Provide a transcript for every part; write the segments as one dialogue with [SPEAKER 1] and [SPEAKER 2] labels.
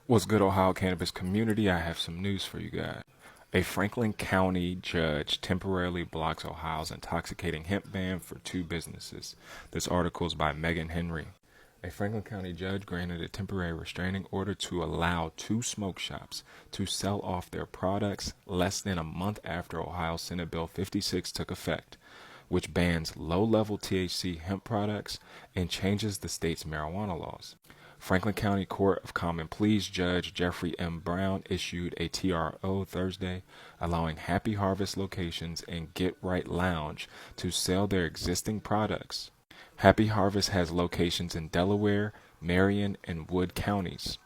[SPEAKER 1] What's good, Ohio cannabis community? I have some news for you guys. A Franklin County judge temporarily blocks Ohio's intoxicating hemp ban for two businesses. This article is by Megan Henry. A Franklin County judge granted a temporary restraining order to allow two smoke shops to sell off their products less than a month after Ohio Senate Bill 56 took effect, which bans low-level THC hemp products and changes the state's marijuana laws. Franklin County Court of Common Pleas Judge Jeffrey M. Brown issued a TRO Thursday, allowing Happy Harvest locations and Get Right Lounge to sell their existing products. Happy Harvest has locations in Delaware, Marion, and Wood counties.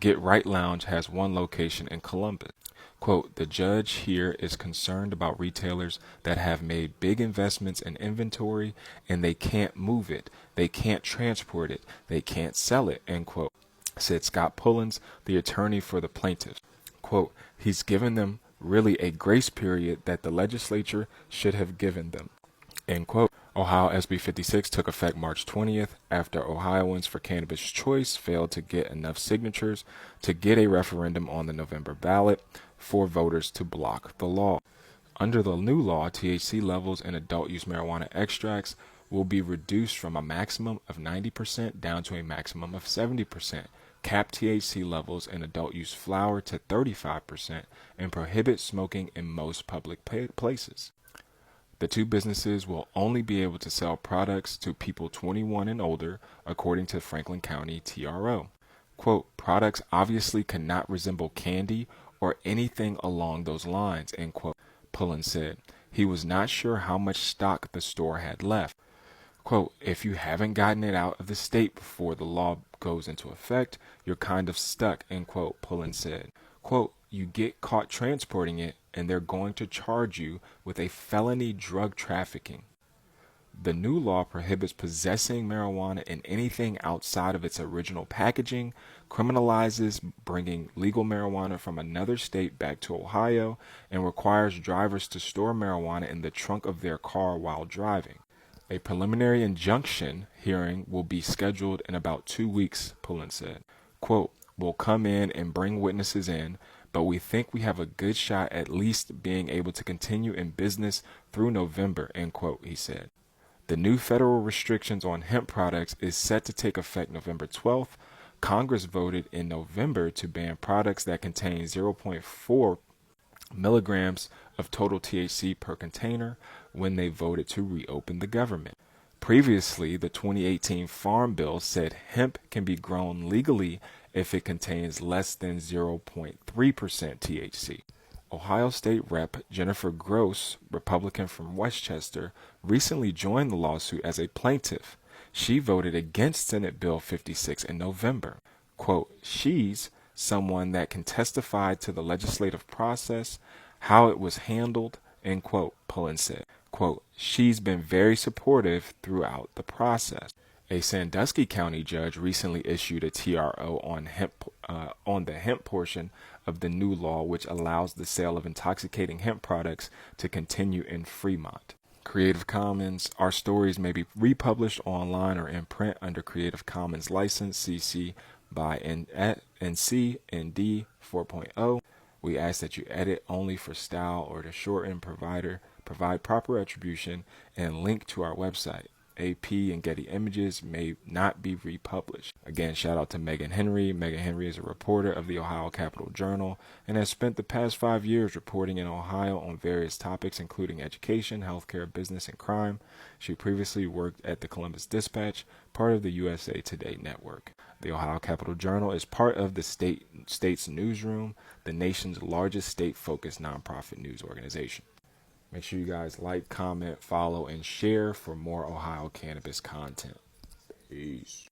[SPEAKER 1] Get Right Lounge has one location in Columbus. Quote, the judge here is concerned about retailers that have made big investments in inventory and they can't move it, they can't transport it, they can't sell it, end quote, said Scott Pullins, the attorney for the plaintiffs. Quote, he's given them really a grace period that the legislature should have given them, end quote. Ohio SB 56 took effect March 20th after Ohioans for Cannabis Choice failed to get enough signatures to get a referendum on the November ballot for voters to block the law. Under the new law, THC levels in adult use marijuana extracts will be reduced from a maximum of 90% down to a maximum of 70%, cap THC levels in adult use flower to 35%, and prohibit smoking in most public places. The two businesses will only be able to sell products to people 21 and older, according to Franklin County TRO. Quote, products obviously cannot resemble candy or anything along those lines, end quote, Pullen said. He was not sure how much stock the store had left. Quote, if you haven't gotten it out of the state before the law goes into effect, you're kind of stuck, end quote, Pullen said. Quote, you get caught transporting it and they're going to charge you with a felony drug trafficking. The new law prohibits possessing marijuana in anything outside of its original packaging, criminalizes bringing legal marijuana from another state back to Ohio, and requires drivers to store marijuana in the trunk of their car while driving. A preliminary injunction hearing will be scheduled in about 2 weeks, Pullen said. Quote, we'll come in and bring witnesses in, but we think we have a good shot at least being able to continue in business through November, end quote, he said. The new federal restrictions on hemp products is set to take effect November 12th. Congress voted in November to ban products that contain 0.4 milligrams of total THC per container when they voted to reopen the government. Previously, the 2018 Farm Bill said hemp can be grown legally if it contains less than 0.3% THC. Ohio State Rep. Jennifer Gross, Republican from Westchester, recently joined the lawsuit as a plaintiff. She voted against Senate Bill 56 in November. Quote, she's someone that can testify to the legislative process, how it was handled, end quote, Pullen said. Quote, she's been very supportive throughout the process. A Sandusky County judge recently issued a TRO on the hemp portion of the new law, which allows the sale of intoxicating hemp products to continue in Fremont. Creative Commons. Our stories may be republished online or in print under Creative Commons license CC by NC ND 4.0. We ask that you edit only for style or to shorten, provide proper attribution, and link to our website. AP and Getty Images may not be republished. Again, shout out to Megan Henry. Megan Henry is a reporter of the Ohio Capital Journal and has spent the past 5 years reporting in Ohio on various topics including education, healthcare, business, and crime. She previously worked at the Columbus Dispatch, part of the USA Today network. The Ohio Capital Journal is part of the state's newsroom, the nation's largest state-focused nonprofit news organization. Make sure you guys like, comment, follow, and share for more Ohio cannabis content. Peace.